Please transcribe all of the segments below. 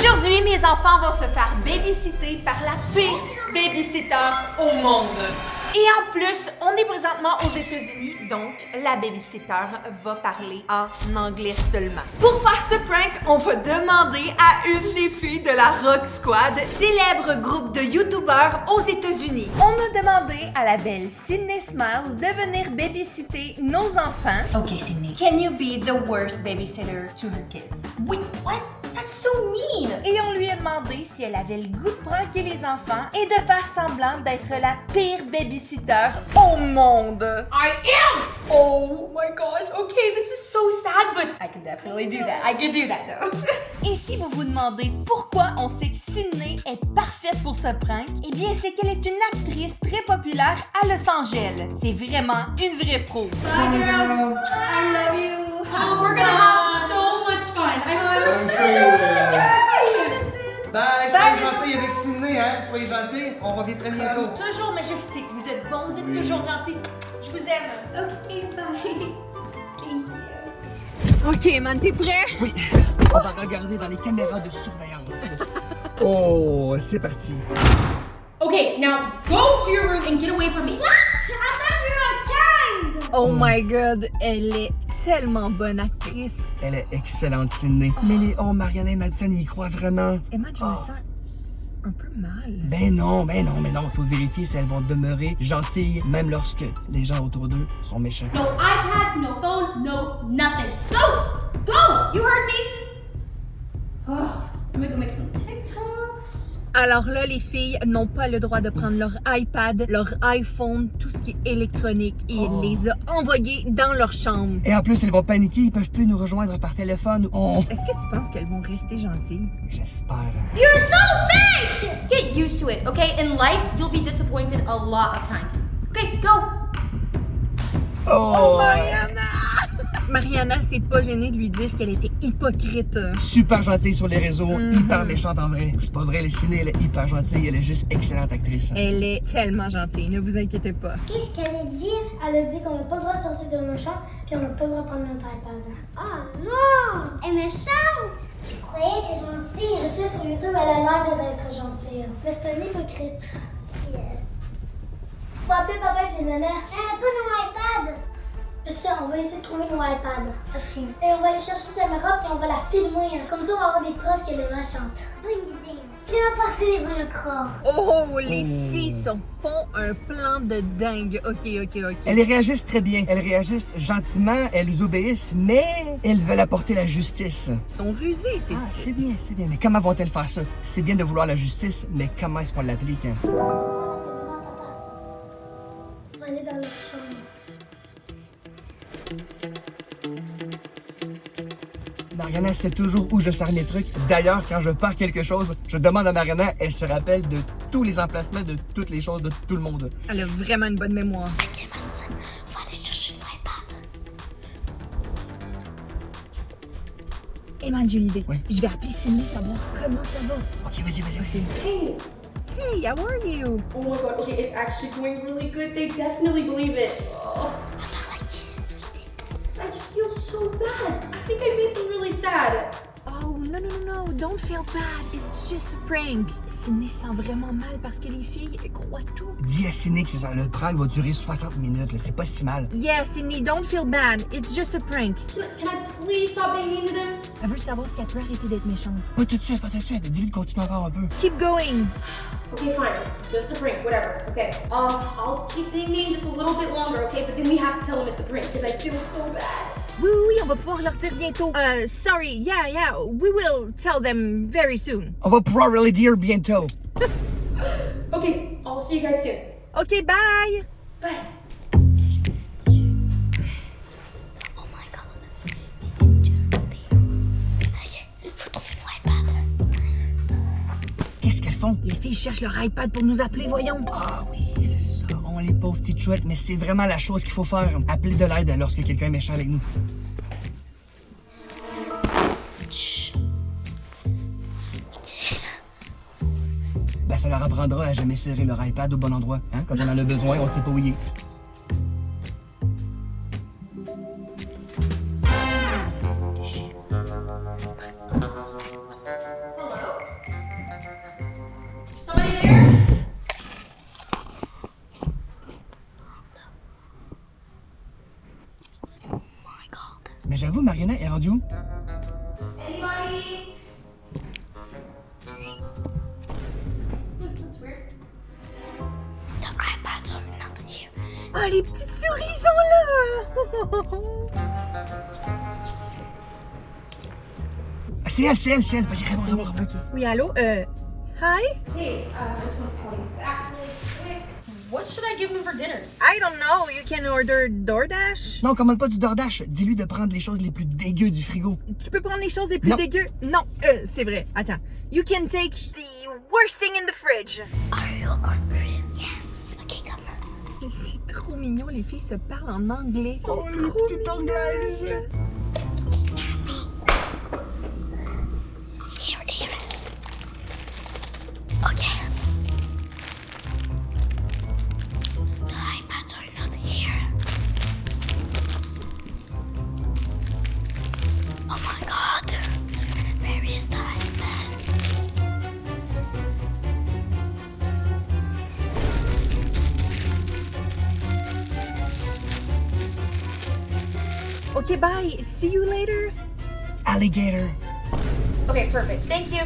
Aujourd'hui, mes enfants vont se faire babysitter par la pire babysitter au monde. Et en plus, on est présentement aux États-Unis, donc la babysitter va parler en anglais seulement. Pour faire ce prank, on va demander à une des filles de la Rock Squad, célèbre groupe de YouTubers aux États-Unis. On a demandé à la belle Sydney Smiles de venir babysitter nos enfants. Okay, Sydney, can you be the worst babysitter to her kids? Wait, what? That's so mean! Et on lui a demandé si elle avait le goût de pranker les enfants et de faire semblant d'être la pire babysitter au monde. I am! Oh my gosh, okay, this is so sad, but I can definitely do that. I can do that though. Et si vous vous demandez pourquoi on sait que Sydney est parfaite pour ce prank, eh bien c'est qu'elle est une actrice très populaire à Los Angeles. C'est vraiment une vraie pro. Bye girls, I love you. Oh, we're gonna have so much fun. I'm so Bye, soyez gentils avec Sydney, hein? Soyez gentils, on revient très bientôt. Toujours, mais je sais que vous êtes bons, vous êtes toujours gentils. Je vous aime. Okay, bye. Thank you. Ok, man, t'es prêt? Oui, on va regarder dans les caméras de surveillance. Oh, c'est parti. Okay, now go to your room and get away from me. What? I thought you were turned. Oh my god, elle est tellement bonne actrice. Elle est excellente, Sydney. Mais Léon, Mariana et Madison y croient vraiment. Emma, je me sens un peu mal. Ben non. Faut vérifier si elles vont demeurer gentilles, même lorsque les gens autour d'eux sont méchants. No iPads, no phone, no nothing. Go! Go! You heard me? Oh, I'm gonna go make some TikToks. Alors là, les filles n'ont pas le droit de prendre leur iPad, leur iPhone, tout ce qui est électronique, et elle les a envoyés dans leur chambre. Et en plus, elles vont paniquer, ils peuvent plus nous rejoindre par téléphone. Est-ce que tu penses qu'elles vont rester gentilles? J'espère. You're so fake! Get used to it, okay? In life, you'll be disappointed a lot of times. Okay, go! Oh, Mariana s'est pas gênée de lui dire qu'elle était hypocrite. Super gentille sur les réseaux, hyper méchante en vrai. C'est pas vrai, le Sydney, elle est hyper gentille, elle est juste excellente actrice. Elle est tellement gentille, ne vous inquiétez pas. Qu'est-ce qu'elle a dit? Elle a dit qu'on n'a pas le droit de sortir de nos chambres puis on n'a pas le droit de prendre notre iPad. Oh non! Elle est méchante! Je croyais qu'elle était gentille. Je sais, sur YouTube, elle a l'air d'être gentille. Mais c'est un hypocrite. Faut appeler papa et maman. Elle n'a pas nos iPads! Je sais, on va essayer de trouver nos iPads. Ok. Et on va aller chercher une caméra puis on va la filmer. Comme ça, on va avoir des preuves qu'elle est méchante. Bonne idée. C'est n'importe quoi, ils vont le croire. Oh, les filles font un plan de dingue. Ok. Elles réagissent très bien. Elles réagissent gentiment, elles obéissent, mais elles veulent apporter la justice. Ils sont rusés, c'est C'est bien. Mais comment vont-elles faire ça? C'est bien de vouloir la justice, mais comment est-ce qu'on l'applique? Hein? On va aller dans leur chambre. Mariana sait toujours où je sers mes trucs. D'ailleurs, quand je pars quelque chose, je demande à Mariana, elle se rappelle de tous les emplacements, de toutes les choses, de tout le monde. Elle a vraiment une bonne mémoire. Ok, Madison, on va aller chercher l'iPad. Emma, j'ai une idée. Oui. Je vais appeler Sydney, savoir comment ça va. Ok, vas-y. Hey! Hey, how are you? Oh my god, okay, it's actually going really good. They definitely believe it. Oh, I just feel so bad. I think I made them really sad. Oh, no, don't feel bad. It's just a prank. Sydney se sent vraiment mal parce que les filles croient tout. Dis à Sydney que le prank va durer 60 minutes, là. C'est pas si mal. Yeah, Sydney, don't feel bad. It's just a prank. Can I please stop being mean to them? Elle veut savoir si elle peut arrêter d'être méchante. Pas tout de suite. Dis-lui de continuer encore un peu. Keep going. Okay, fine. It's just a prank, whatever. Okay. I'll keep being mean just a little bit longer, okay? But then we have to tell them it's a prank because I feel so bad. Oui, on va pouvoir leur dire bientôt. Sorry, yeah, we will tell them very soon. On va pouvoir le dire bientôt. Okay, I'll see you guys soon. OK, bye. Bye. Oh my god. Ok, faut trouver nos iPads. Qu'est-ce qu'elles font? Les filles cherchent leur iPad pour nous appeler, voyons. Ah oui, c'est ça. On les pauvres petites chouettes, mais c'est vraiment la chose qu'il faut faire. Appeler de l'aide lorsque quelqu'un est méchant avec nous. Chut. Ok. Ben, ça leur apprendra à jamais serrer leur iPad au bon endroit. Hein? Quand on en a besoin, on sait pas où il est. Hello? there? Mais j'avoue, Mariana est rendue où? Anybody? That's weird. Oh, les petites souris sont là! Ah, c'est elle! Vas-y, réponds. Oui, allô? Hi? Hey, I just want to call you back really quick. What should I give him for dinner? I don't know. You can order DoorDash? Non, commande pas du DoorDash. Dis-lui de prendre les choses les plus dégueu du frigo. Tu peux prendre les choses les plus Non. dégueu? Non, c'est vrai. Attends. You can take the worst thing in the fridge. Are you hungry? Yes. Ok, come on. C'est trop mignon, les filles se parlent en anglais. Elles sont Oh, les trop petites mignonnes. anglaises. Here. Ok. The iPads are not here. Oh my god. Where is the iPads? Okay, bye. See you later. Alligator. Okay, perfect. Thank you.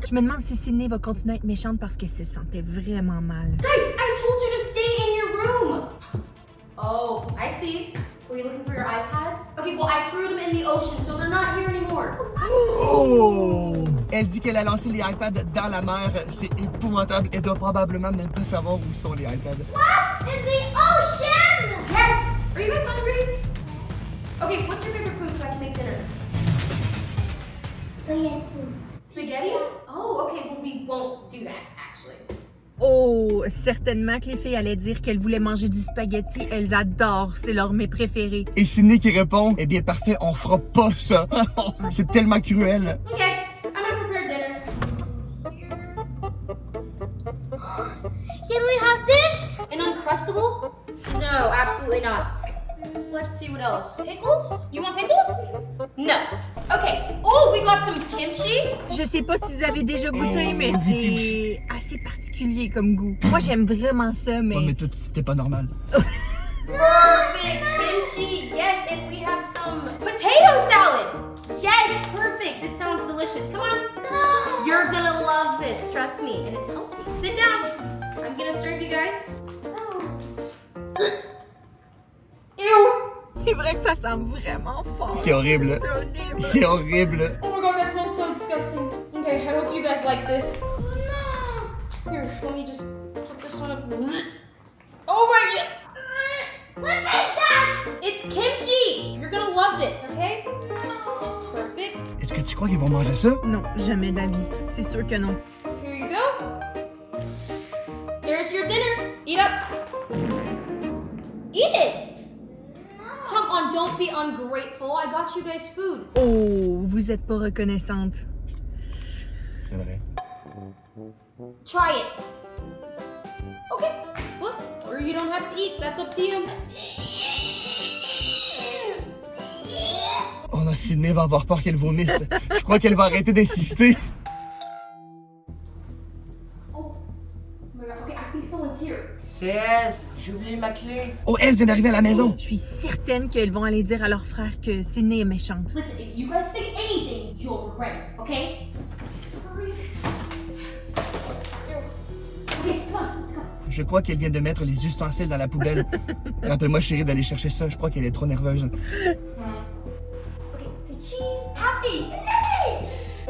Je me demande si Sydney va continuer à être méchante parce qu'elle se sentait vraiment mal. Guys, I told you to stay in your room. Oh, I see. Were you looking for your iPads? Okay, well, I threw them in the ocean, so they're not here anymore. Oh! Elle dit qu'elle a lancé les iPads dans la mer. C'est épouvantable. Elle doit probablement même pas savoir où sont les iPads. What? In the ocean! Yes! Are you guys hungry? Okay, what's your favorite food so I can make dinner? Spaghetti? Oh, okay, well, we won't do that, actually. Oh, certainement que les filles allaient dire qu'elles voulaient manger du spaghetti. Elles adorent, c'est leur mets préféré. Et Sydney qui répond, eh bien parfait, on fera pas ça. C'est tellement cruel. Okay, I'm gonna prepare dinner. Can we have this? An Uncrustable? No, absolutely not. Let's see what else. Pickles? You want pickles? No. Okay. Oh, we got some kimchi. Je sais pas si vous avez déjà goûté, Oh, mais du c'est kimchi. assez particulier comme goût. Moi, j'aime vraiment ça, mais... Oh, mais toi, c'était pas normal. Perfect kimchi. Yes, and we have some potato salad. Yes, perfect. This sounds delicious. Come on. You're gonna love this. Trust me, and it's healthy. Sit down. I'm gonna serve you guys. Ew. C'est vrai que ça sent vraiment fort. C'est horrible. C'est horrible. C'est horrible. Oh my god, that smells so disgusting. Okay, I hope you guys like this. Oh no! Here, let me just put this one up. Oh my god! What is that? It's kimchi! You're gonna love this, okay? Perfect. Est-ce que tu crois qu'ils vont manger ça? Non, jamais de la vie. C'est sûr que non. Here you go. There's your dinner. Eat up. Eat it! Come on, don't be ungrateful. I got you guys food. Oh, vous êtes pas reconnaissante. C'est vrai. Try it. Okay. Well, or you don't have to eat. That's up to you. Oh non, Sydney va avoir peur qu'elle vomisse. Je crois qu'elle va arrêter d'insister. Oh my god. Okay, I think someone's here. C'est elle, j'ai oublié ma clé. Oh, Elle vient d'arriver à la maison. Je suis certaine qu'elles vont aller dire à leur frère que Sydney est méchante. Listen, if you guys say anything, you'll regret it, okay? Hurry. Okay, come on, let's go. Je crois qu'elle vient de mettre les ustensiles dans la poubelle. Rappelle-moi, chérie, d'aller chercher ça. Je crois qu'elle est trop nerveuse. Okay, say cheese, happy, yay!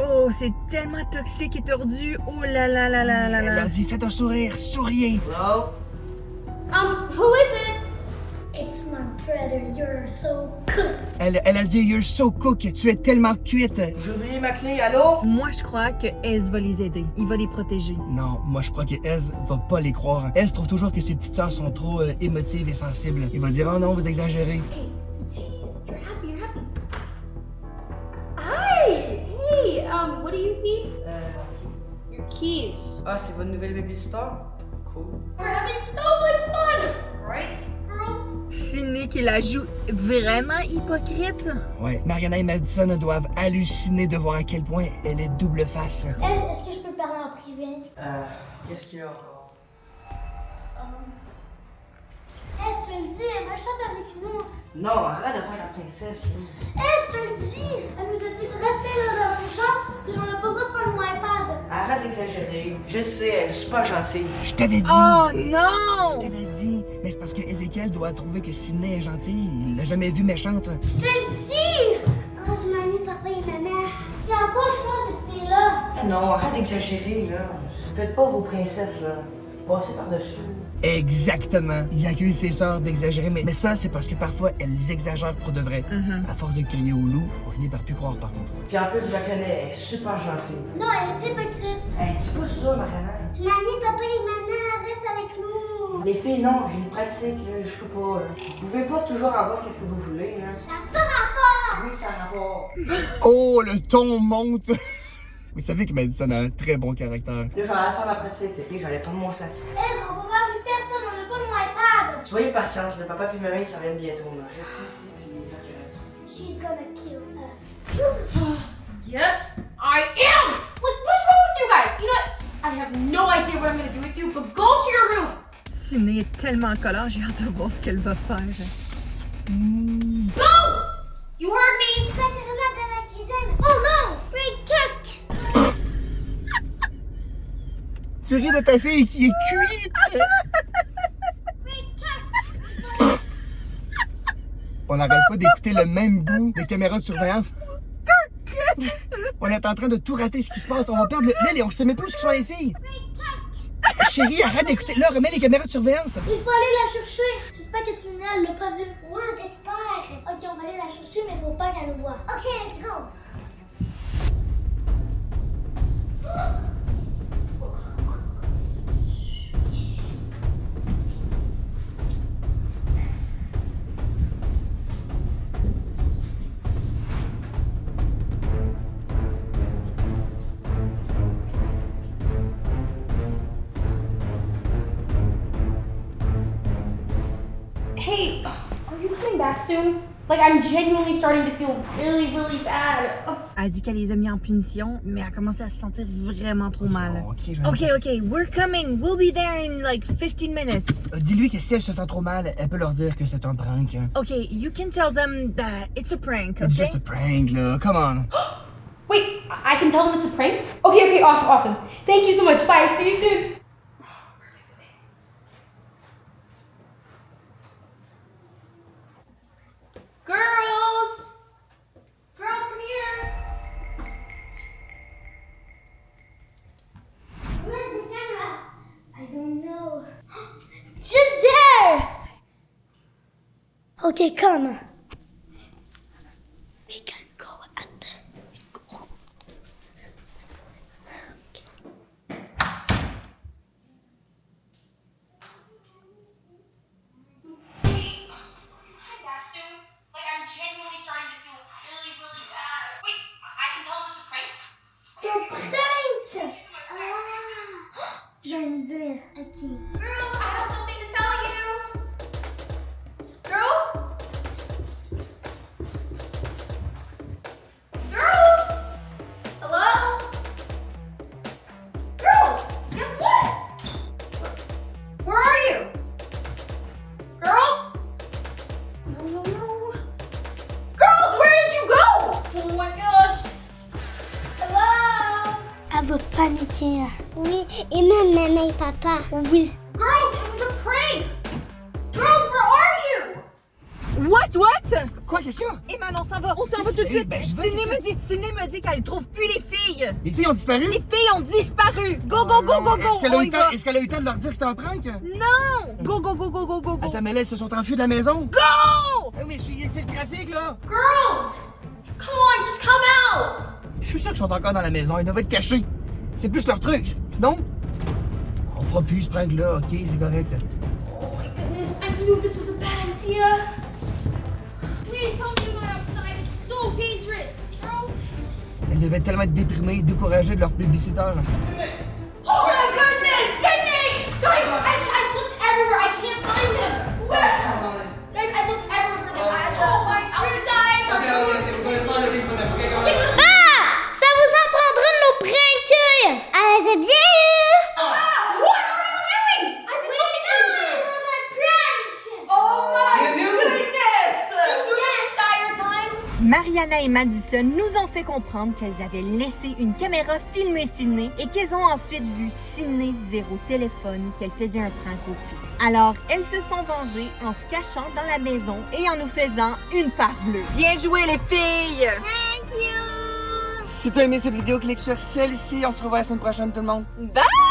Oh, c'est tellement toxique et tordu. Oh là là là là là Elle là. leur dit, faites un sourire, souriez. Hello? Who is it? It's my brother. You're so good. Elle a dit, you're so cook. Tu es tellement cuite. J'ai oublié ma clé, allô? Moi, je crois que Ez va les aider. Il va les protéger. Non, moi je crois que Ez va pas les croire. Ez trouve toujours que ses petites sœurs sont trop émotives et sensibles. Il va dire, oh non, vous exagérez. Okay, say cheese, you're happy, you're happy. Hi! Hey, what do you need? Your keys. Ah, c'est votre nouvelle babysitter? Cool. We're having so much fun! Right, girls? Sydney remarqué qu'il la joue vraiment hypocrite? Ouais, Mariana et Madison doivent halluciner de voir à quel point elle est double face. Est-ce que je peux parler en privé? Qu'est-ce qu'il y a encore? Est-ce que tu le dis? Elle chante avec nous. Non, arrête de faire la princesse. Est-ce que tu le dis? Elle nous a dit de rester là dans le champ, puis on n'a pas le droit de prendre mon iPad. Arrête d'exagérer. Je sais, elle est super gentille. Je t'avais dit! Oh Je non! t'avais dit! Mais c'est parce que Ezekiel doit trouver que Sydney est gentille. Il l'a jamais vue méchante. Je te le dis! Oh, je m'ennuie, papa et maman. C'est en quoi je pense cette fille-là? Ah non, arrête d'exagérer, là. Faites pas vos princesses, là. Passez par-dessus. Exactement. Il accuse ses sœurs d'exagérer, mais ça, c'est parce que parfois, elles exagèrent pour de vrai. À force de crier au loup, on finit par plus croire, par contre. Puis en plus, je la connais, elle est super gentille. Non, elle est hypocrite. Hey, dis pas ça, Mariana. Je m'ennuie, papa et maman. Reste avec nous. Les filles, non, j'ai une pratique, là, je peux pas, là. Vous pouvez pas toujours avoir qu'est-ce que vous voulez, là. Ça n'a pas rapport. Oui, ça n'a pas. Oh, le ton monte! Vous savez que Madison a un très bon caractère. Là, j'allais faire ma pratique, ok? J'allais prendre mon sac. Est-ce qu'on peut voir plus personne? On n'a pas mon iPad. Soyez patiente, le papa et maman, ils s'en viennent bientôt, là. Restez ici, puis ça correct. She's gonna kill us. Yes, I am! Like, what is wrong with you guys? You know what? I have no idea what I'm gonna do with you, but go to your room! Sydney est tellement en colère, j'ai hâte de voir ce qu'elle va faire. Go! You heard me! Quand tu remarques dans la cuisine. Oh non! Break cake! Tu ris de ta fille qui est cuite! Break cake! On n'arrête pas d'écouter le même bout des caméras de surveillance. On est en train de tout rater ce qui se passe. On va perdre le fil et on sait même plus où sont les filles. Chérie, arrête d'écouter. Là, remets les caméras de surveillance. Il faut aller la chercher. J'espère que Sydney, elle l'a pas vue. Ouais, j'espère. Ok, on va aller la chercher, mais faut pas qu'elle nous voie. Ok, let's go. Hey, are you coming back soon? Like, I'm genuinely starting to feel really, really bad. Oh. Elle dit qu'elle les a mis en punition, mais elle a commencé à se sentir vraiment trop mal. Ok, Ok, we're coming. We'll be there in like 15 minutes. Dis-lui que si elle se sent trop mal, elle peut leur dire que c'est un prank. Ok, you can tell them that it's a prank, It's okay? just a prank, là. Come on. Wait, I can tell them it's a prank? Okay, awesome. Thank you so much. Bye, see you soon. Girls! Girls, come here! Where's the camera? I don't know. Just there! Okay, come. We can go at the... Hey, are you coming back soon? Like, I'm genuinely starting to feel really, really bad. Wait, I can tell them it's a prank? The prank! J'ai une idée. Ok. Girls, I have something to tell you. Girls? Girls? Hello? Girls, guess what? Where are you? Girls? No. Girls, where did you go? Oh my gosh. Hello? Elle va paniquer. Oui, et même maman et papa. Oui. Girls, it was a prank. Girls, where are you? What? Quoi, qu'est-ce qu'il y a? Emma, on s'en va tout de Qu'est-ce que- suite. Ben, je vais, Sydney me dit qu'elle trouve plus les filles. Les filles ont disparu? Les filles ont disparu. Go. Est-ce qu'elle a, On eu y le temps- va. est-ce qu'elle a eu le temps de leur dire que c'était un prank? Non. Go. Attends, mais là, ils se sont enfuis de la maison? Go! Eh, mais c'est le trafic, là! Girls, come on, just come out. Je suis sûr qu'ils sont encore dans la maison, ils doivent être cachés. C'est plus leur truc. Sinon, on fera plus ce prank-là, ok? C'est correct. Oh my goodness, I knew this was a bad idea. Please tell me to go outside. It's so dangerous. Girls. Elles devaient tellement être déprimées, découragées de leur babysitter. Oh my goodness, Sydney! Guys, I looked everywhere. I can't find him. Guys, I looked everywhere. Ariana et Madison nous ont fait comprendre qu'elles avaient laissé une caméra filmer Sydney et qu'elles ont ensuite vu Sydney dire au téléphone qu'elle faisait un prank aux filles. Alors, elles se sont vengées en se cachant dans la maison et en nous faisant une part bleue. Bien joué, les filles! Si t'as aimé cette vidéo, clique sur celle-ci. On se revoit la semaine prochaine, tout le monde. Bye!